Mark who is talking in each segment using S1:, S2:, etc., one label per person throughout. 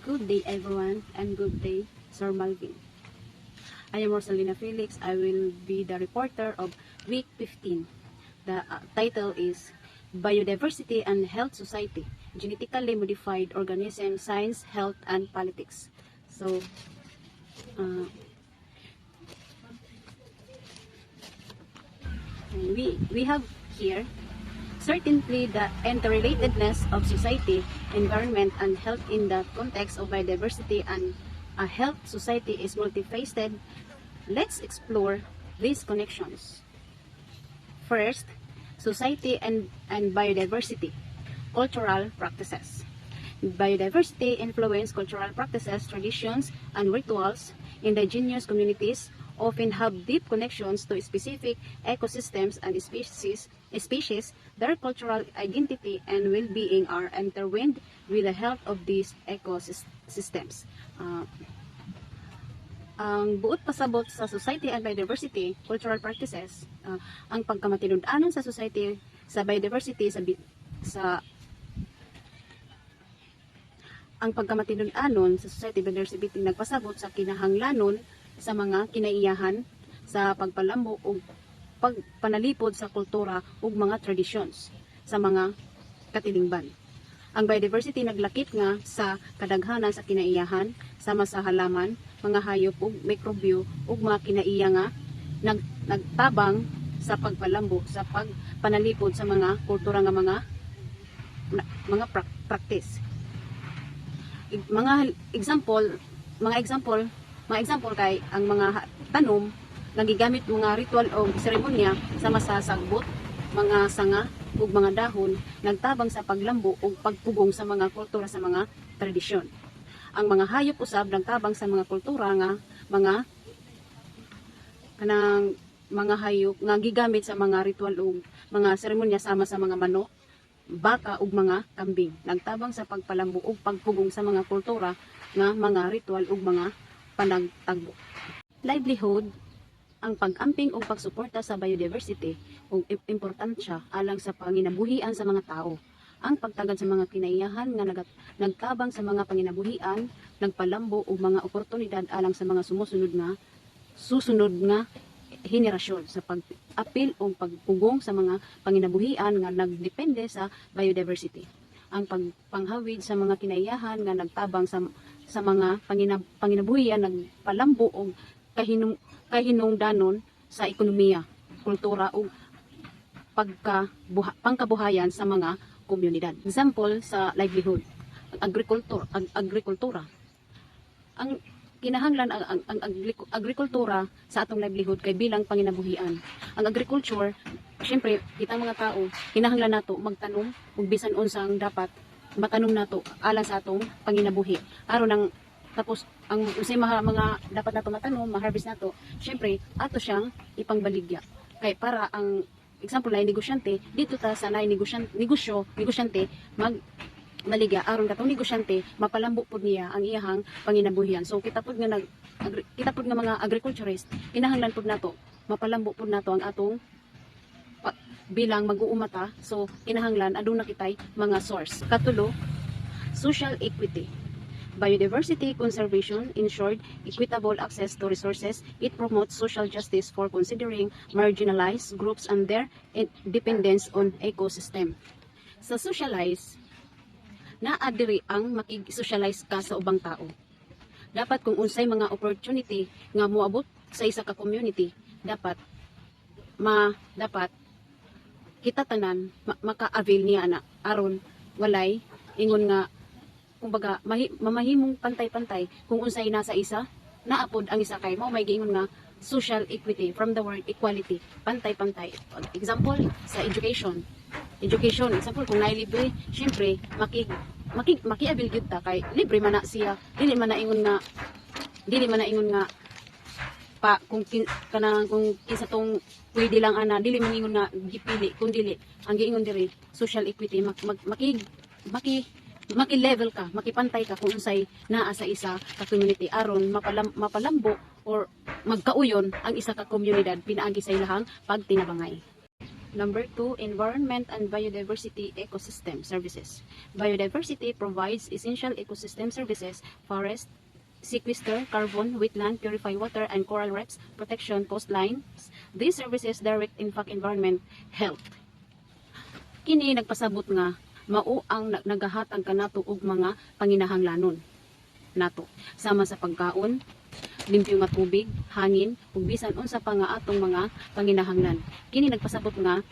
S1: Good day everyone and good day Sir Malvin. I am Rosalina Felix. I will be the reporter of week 15. The title is Biodiversity and Health Society, Genetically Modified Organisms, Science, Health and Politics. So, we have here certainly the interrelatedness of society, environment, and health in the context of biodiversity and a health society is multifaceted. Let's explore these connections. First, society and biodiversity, cultural practices. Biodiversity influence cultural practices, traditions, and rituals. Indigenous communities often have deep connections to specific ecosystems and species. Their cultural identity and well-being are intertwined with the health of these ecosystems. Ang buot pasabot sa society and biodiversity, cultural practices, ang pagkamatinud-anon sa society sa biodiversity ang pagkamatinud-anon sa society biodiversity nagpasabot sa kinahanglanon sa mga kinaiyahan sa pagpalambo o pagpanalipod sa kultura ug mga tradisyon sa mga katilingban. Ang biodiversity naglakip nga sa kadaghanan sa kinaiyahan sama sa halaman, mga hayop ug mikrobyo ug mga kinaiya nga nagtabang sa pagpalambo sa pagpanalipod sa mga kultura nga mga practice. Mga example kay ang mga tanom nagigamit mga ritual o seremonya sama sa sagbot, mga sanga ug mga dahon nagtabang sa paglambo o pagpugong sa mga kultura sa mga tradisyon. Ang mga hayop usab nagtabang sa mga kultura nga mga hayop nga gigamit sa mga ritual o mga seremonya sama sa mga manok, baka ug mga kambing nagtabang sa pagpalambo ug pagpugong sa mga kultura nga mga ritual ug mga panagtagbo. Livelihood, ang pag-amping ug pagsuporta sa biodiversity ug importansya alang sa panginabuhian sa mga tao. Ang pagtagad sa mga kinaiyahan nga nagtabang sa mga panginabuhian, nagpalambo ug mga oportunidad alang sa mga susunod nga henerasyon sa pag-apil o pagpugong sa mga panginabuhian nga nagdepende sa biodiversity. Ang pagpanghawid sa mga kinaiyahan nga nagtabang sa mga panginabuhian nagpalambo o kahinungdanon sa ekonomiya, kultura o pangkabuhayan sa mga komunidad. Example sa livelihood, agrikultura. Ang kinahanglan ang agrikultura sa atong livelihood kay bilang panginabuhian. Ang agriculture, syempre kita mga tao kinahanglan nato magtanom ug bisan unsang dapat matanom nato alang sa atong panginabuhi. Aron ang tapos ang unsay mga dapat nato matanom, ma-harvest nato, syempre ato siyang ipangbaligya. Kay para ang example na negosyante dito ta sa negosyante maligya aron katong negosyante mapalambo pud niya ang iyahang panginabuhian. So kita pud nga mga agriculturist kinahanglan pud nato mapalambo pud nato ang atong bilang mag-uumata. So kinahanglan aduna kitay mga source. Katulo, social equity. Biodiversity conservation ensured equitable access to resources. It promotes social justice for considering marginalized groups and their dependence on ecosystem. Sa socialize, naa diri ang makig-socialize ka sa ubang tao. Dapat kung unsay mga opportunity nga moabot sa isa ka community, dapat kita tanan maka-avail niya na aron walay ingon nga kumbaga mamahimong pantay-pantay kung unsay nasa isa naapod ang isa kay mao may giingon nga social equity from the word equality, pantay-pantay. Example sa education, example kung naay libre, syempre maki-avail gyud ta kay libre man na siya, dili man na ingon nga pa kung kinsa tong pwede lang ana, dili man ingon nga gipili, kun dili ang giingon diri social equity, maki-level ka, makipantay ka kung unsay naa sa isa ka community aron mapalambo or magkauyon ang isa ka komunidad pinaagi sa ilahang pagtinabangay. Number 2, environment and biodiversity ecosystem services. Biodiversity provides essential ecosystem services, forest, sequester carbon, wetland, purify water, and coral reefs, protection coastlines. These services direct impact environment health. Kini nagpasabot nga mao ang nagahatag kanato og mga panginahanglanon nato sama sa pagkaon, limpyo nga tubig, hangin, ug bisan unsa pa nga atong mga panginahanglan. Kini nagpasabot nga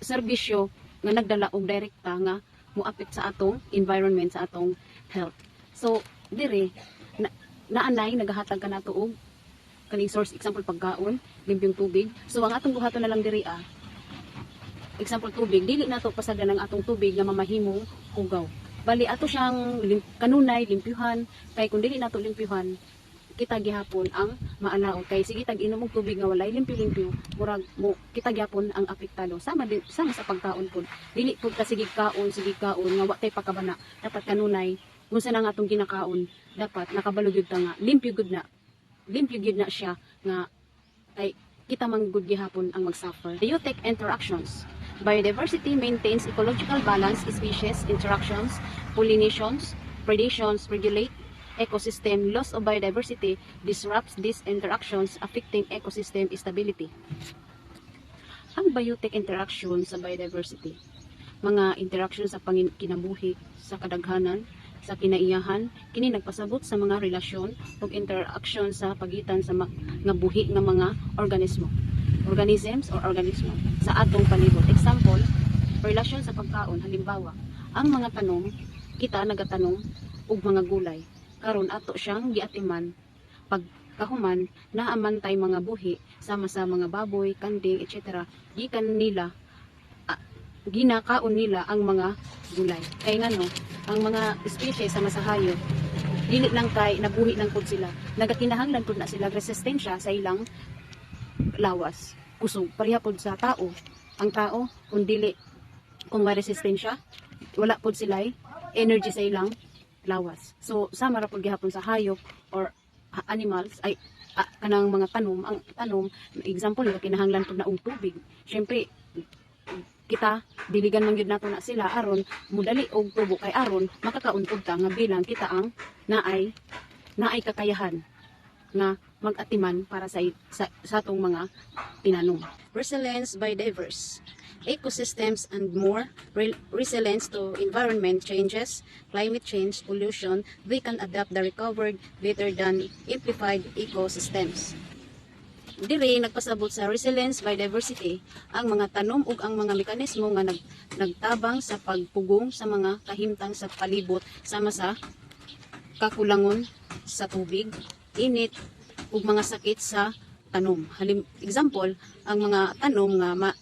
S1: serbisyo nga nagdala og direkta nga moapekto sa atong environment, sa atong health. So dire naanay nagahatag kanato og kaning source, example pagkaon, limpyong tubig. So ang atong buhaton na lang diri example tubig, dili nato pasagan ang atong tubig nga mamahimong hugaw. Bali ato siyang kanunay limpyuhan, kay kung dili nato limpyuhan kita gihapon ang maalaot. Kay sige tag inom og tubig nga walay limpyo-limpyo, murag mo kita gihapon ang apektado. Sama sa pagkaon pud. Dili pud ka sige kaon nga wa tay pakabana. Dapat kanunay unsa na nga atong ginakaon, dapat nakabalo gyud ta nga limpyo gyud na. Limpyo gyud na siya nga kay kita man gud gihapon ang mag-suffer. Biotic interactions. Biodiversity maintains ecological balance, species interactions, pollinations, predations, regulate ecosystem. Loss of biodiversity disrupts these interactions, affecting ecosystem stability. Ang biotic interaction sa biodiversity, mga interaction sa kinabuhi, sa kadaghanan, sa kinaiyahan, kini nagpasabot sa mga relasyon ug interaction sa pagitan sa nga buhi nga mga organisms sa atong palibot. Example, relasyon sa pagkaon. Halimbawa, ang mga tanom, kita nagatanom og mga gulay. Karon ato siyang giatiman. Pagkahuman, naamantay mga buhi sama sa mga baboy, kanding, etc. Gikan nila, ginakaon nila ang mga gulay. Kay ngano, ang mga species sama sa hayop, dili lang kay nabuhi lang pud sila. Nagakinahanglan pud na sila resistensya sa ilang lawas. Kusog pareha pod sa tao. Ang tao kung may resistensya, wala pod sila energy sa ilang lawas. So sama ra pod gihapon sa hayop or animals ay kanang mga tanom. Ang tanom, example, kinahanglan pod na og tubig. Syempre kita diligan man gyud nato na sila aron mudali og tubo, kay aron makakauntog ta nga bilang kita ang naay kakayahan nga mag-atiman para sa atong mga tinanom. Resilience by diverse ecosystems and more. Resilience to environment changes, climate change, pollution. They can adapt the recovered better than amplified ecosystems. Diri nagpasabot sa resilience by diversity ang mga tanom ug ang mga mekanismo nga nagtabang sa pagpugong sa mga kahimtang sa palibot sama sa kakulangon sa tubig, init ug mga sakit sa tanom. Example, ang mga tanom nga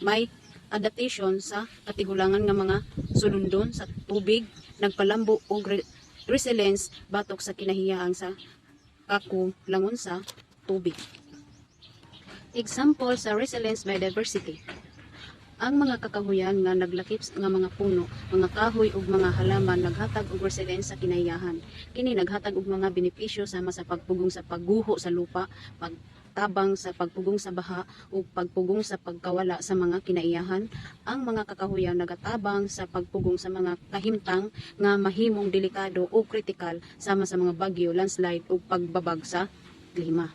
S1: may adaptation sa katigulangan nga mga sulundon sa tubig, nagpalambo og resilience batok sa kinahiyang sa kakulangon sa tubig. Example sa resilience by diversity. Ang mga kakahuyan nga naglakip nga mga puno, mga kahoy ug mga halaman naghatag og resilience sa kinaiyahan. Kini naghatag og mga benepisyo sama sa pagpugong sa pagguho sa lupa, pagtabang sa pagpugong sa baha ug pagpugong sa pagkawala sa mga kinaiyahan. Ang mga kakahuyan nagatabang sa pagpugong sa mga kahimtang nga mahimong delikado o kritikal sama sa mga bagyo, landslide ug pagbabag sa klima.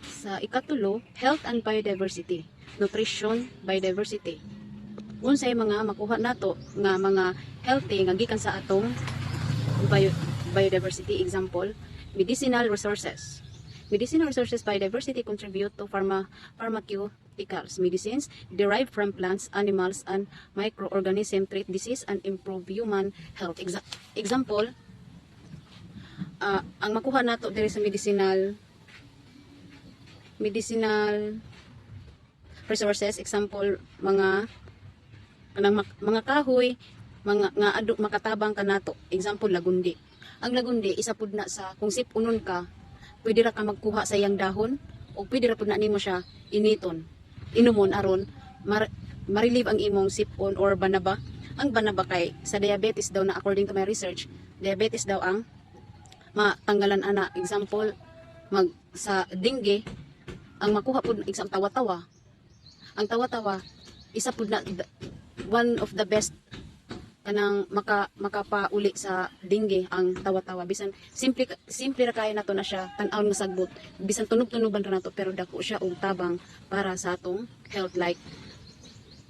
S1: Sa ikatulo, health and biodiversity. Nutrition, biodiversity. Unsay mga makuha nato nga mga healthy nga gikan sa atong biodiversity. Example, medicinal resources. Medicinal resources biodiversity contribute to pharmaceuticals. Medicines derived from plants, animals, and microorganisms treat disease and improve human health. Example, ang makuha nato diri sa medicinal resources, example, mga kahoy, makatabang kanato. Example, lagundi. Ang lagundi, isa pud na sa, kung sipunon ka, pwede ra ka magkuha sa iyang dahon, o pwede ra pud na nimo siya inumon aron, ma-relieve ang imong sipon or banaba. Ang banaba kay, sa diabetes daw na, according to my research, diabetes daw ang matanggalan ana. Example, sa dengue, ang makuha pud, example, tawa-tawa, Ang tawa-tawa isa pud na one of the best kanang makapauli sa dengue ang tawa-tawa. Bisan simple ra kay nato na siya tan-aw nga sagbot, bisan tunog-tunoban ra nato, pero dako siya og tabang para sa atong health, like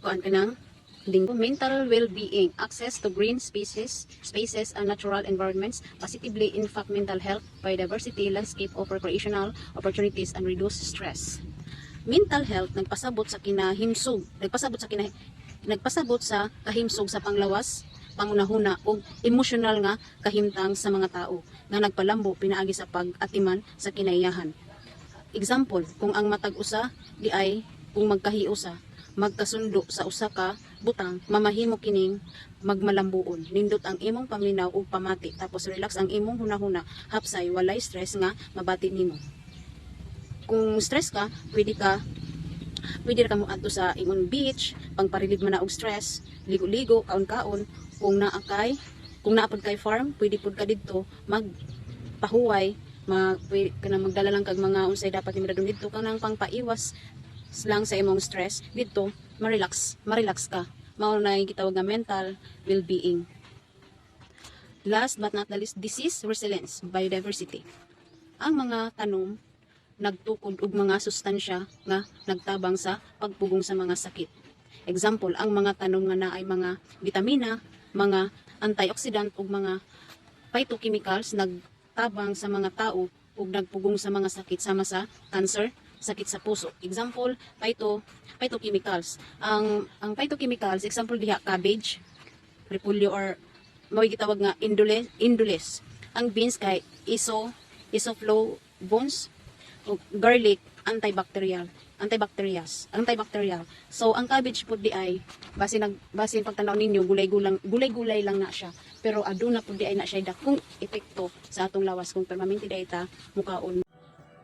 S1: kuan kanang dengue. Mental well-being, access to green spaces and natural environments positively impact mental health. Biodiversity landscape offer recreational opportunities and reduce stress. Mental health nagpasabot sa kahimsog sa panglawas, pangunahuna ug emosyonal nga kahimtang sa mga tao nga nagpalambo pinaagi sa pag-atiman sa kinaiyahan. Example, kung ang matag usa di ay kung magkahiusa, magkasundo sa usa ka butang, mamahimo kining magmalambuon. Nindot ang imong paminaw ug pamati, tapos relax ang imong hunahuna, hapsay walay stress nga mabati nimo. Kung stress ka, pwede ra ka mo adto sa imong beach, pangparilib man na og stress, ligo-ligo, kaon-kaon. Kung naapod kay farm, pwede pud ka didto magpahuway, pwede ka na magdala lang kag mga unsay dapat nimo dadun didto kanang pangpaiwas lang sa imong stress. Didto marilax ka. Mao na yung gitawag nga mental well-being. Last but not the least, disease resilience, biodiversity. Ang mga tanom nagtukod og mga sustansya nga nagtabang sa pagpugong sa mga sakit. Example, ang mga tanom nga naay mga vitamina, mga antioxidant ug mga phytochemicals nagtabang sa mga tao ug nagpugong sa mga sakit sama sa cancer, sakit sa puso. Example, phytochemicals. Ang phytochemicals, example diha cabbage, repolyo, or mao gitawag nga indules. Ang beans kay isoflavones, o garlic, antibacterial. So ang cabbage pud di ay basin pagtanaw ninyo gulay-gulay lang na siya, pero aduna pud di ay na siya dakong epekto sa atong lawas kung permanente dayta mukaon.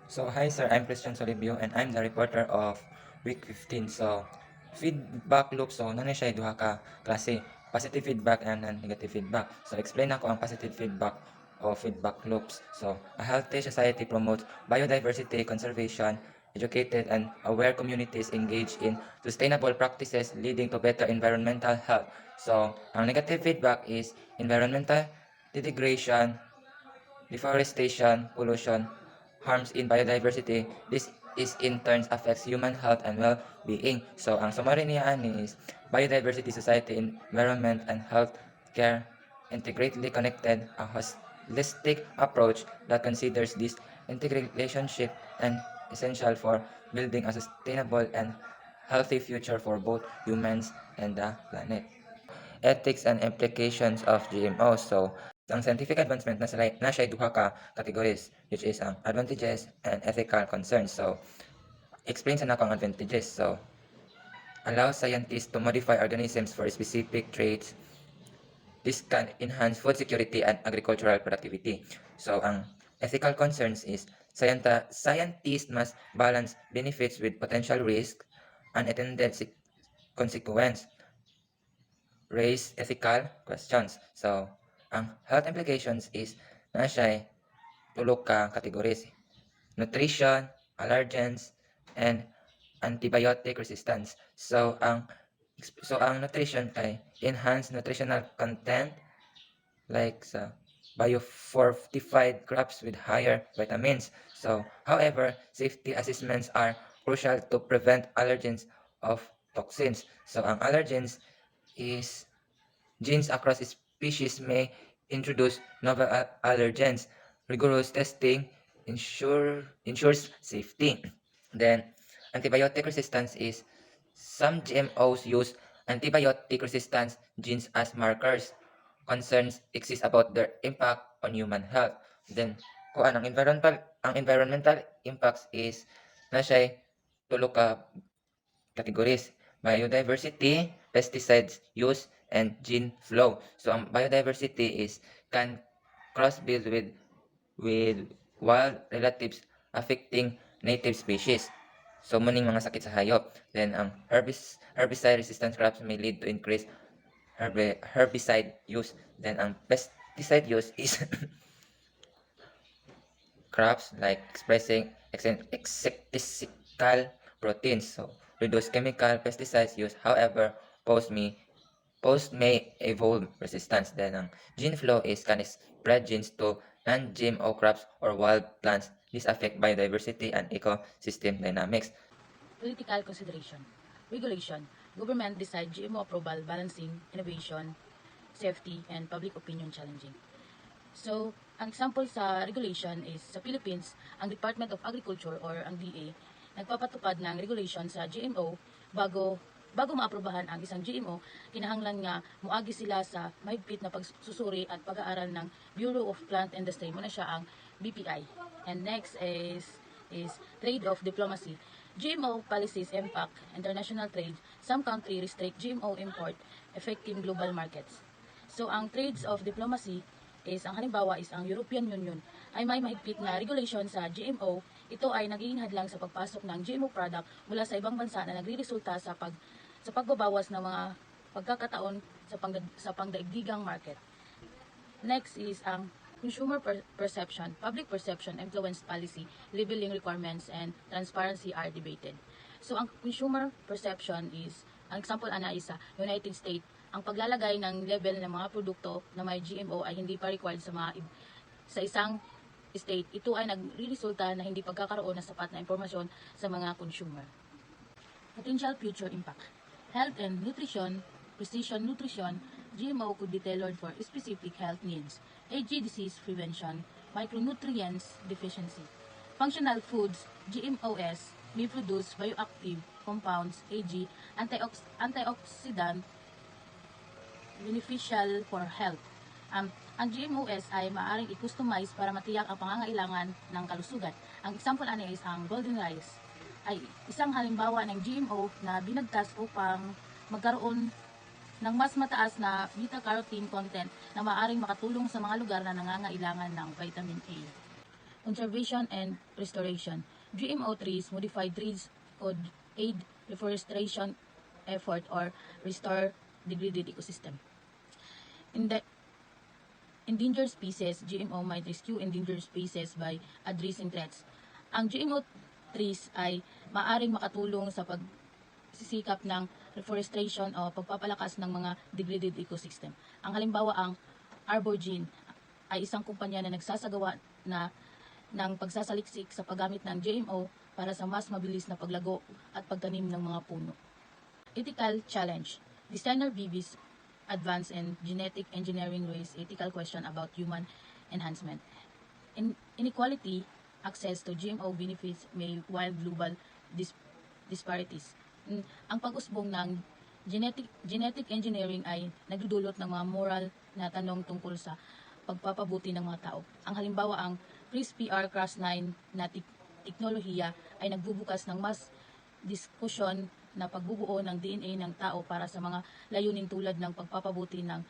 S2: So, hi sir, I'm Christian Solibio and I'm the reporter of week 15. So, feedback loop, so nanay siya duha ka klase, positive feedback and negative feedback. So, explain ako ang positive feedback o feedback loops. So, a healthy society promotes biodiversity conservation, educated and aware communities engage in sustainable practices leading to better environmental health. So, ang negative feedback is environmental degradation, deforestation, pollution, harms in biodiversity. This is in turn affects human health and well-being. So, ang summary niya is biodiversity, society, environment, and health care integrately connected, a holistic approach that considers this integrated relationship and essential for building a sustainable and healthy future for both humans and the planet. Ethics and implications of GMOs. So, ang scientific advancement na siya duha ka categories, which is ang advantages and ethical concerns. So, explain sa nako ang advantages. So, allow scientists to modify organisms for specific traits. This can enhance food security and agricultural productivity. So, ang ethical concerns is scientists must balance benefits with potential risk, unintended consequence, raise ethical questions. So, ang health implications is na siya tulo ka categories: nutrition, allergens, and antibiotic resistance. So, ang nutrition kay enhanced nutritional content like sa biofortified crops with higher vitamins. So, however, safety assessments are crucial to prevent allergens of toxins. So, ang allergens is genes across species may introduce novel allergens. Rigorous testing ensures safety. Then, antibiotic resistance is some GMOs use antibiotic resistance genes as markers. Concerns exist about their impact on human health. Then, kung ang environmental impacts is na siya tulo ka categories: biodiversity, pesticides use, and gene flow. So, ang biodiversity is can crossbreed with wild relatives affecting native species. So, muning mga sakit sa hayop. Then, ang herbicide-resistant crops may lead to increased herbicide use. Then, ang pesticide use is crops like expressing exectical proteins. So, reduce chemical pesticides use. However, post may evolve resistance. Then ang gene flow is can spread genes to non-GMO crops or wild plants. This affect biodiversity and ecosystem dynamics.
S3: Political consideration. Regulation. Government decide GMO approval balancing innovation, safety, and public opinion challenging. So, ang example sa regulation is sa Philippines, ang Department of Agriculture or ang DA nagpapatupad ng regulation sa GMO bago maaprubahan ang isang GMO, kinahanglan nga muagi sila sa mahigpit na pagsusuri at pag-aaral ng Bureau of Plant Industry, muna siya ang BPI. And next is trade of diplomacy. GMO policies impact international trade. Some country restrict GMO import, affecting global markets. So, ang trades of diplomacy is, ang halimbawa is ang European Union ay may mahigpit na regulation sa GMO. Ito ay nagiging hadlang sa pagpasok ng GMO product mula sa ibang bansa na nagreresulta sa pagbabawas ng mga pagkakataon sa pangdaigdigang market. Next is ang consumer perception, public perception, influenced policy, labeling requirements, and transparency are debated. So, ang consumer perception is, ang example ana is sa United States, ang paglalagay ng level ng mga produkto na may GMO ay hindi pa required sa isang state. Ito ay nagreresulta na hindi pagkakaroon ng sapat na impormasyon sa mga consumer. Potential future impact. Health and nutrition, precision nutrition, GMO could be tailored for specific health needs. AG disease prevention, micronutrients deficiency. Functional foods, GMOs, may produce bioactive compounds, AG, antioxidant, beneficial for health. Ang GMOs ay maaaring i-customize para matiyak ang pangangailangan ng kalusugan. Ang example ani is ang golden rice ay isang halimbawa ng GMO na binagkas upang magkaroon ng mas mataas na beta-carotene content na maaaring makatulong sa mga lugar na nangangailangan ng vitamin A. Conservation and restoration. GMO trees, modified trees could aid reforestation effort or restore degraded ecosystem. In the endangered species, GMO might rescue endangered species by addressing threats. Ang GMO trees ay maaring makatulong sa pagsisikap ng reforestation o pagpapalakas ng mga degraded ecosystem. Ang halimbawa, ang Arborgene ay isang kumpanya na nagsasagawa ng pagsasaliksik sa paggamit ng GMO para sa mas mabilis na paglago at pagtanim ng mga puno. Ethical challenge. Designer BB's advanced in genetic engineering raise ethical question about human enhancement. Inequality, access to GMO benefits may wild global disparities. Ang pag-usbong ng genetic engineering ay nagdudulot ng mga moral na tanong tungkol sa pagpapabuti ng mga tao. Ang halimbawa, ang CRISPR-Cas9 na teknolohiya ay nagbubukas ng mas diskusyon na pagbubuo ng DNA ng tao para sa mga layunin tulad ng pagpapabuti ng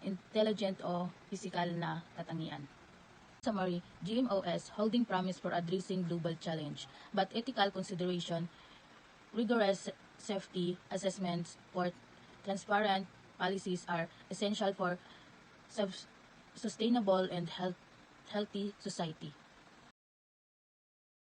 S3: intelligent o physical na katangian. Summary, GMOs holding promise for addressing global challenge, but ethical consideration, rigorous safety assessments, for transparent policies are essential for sustainable and healthy society.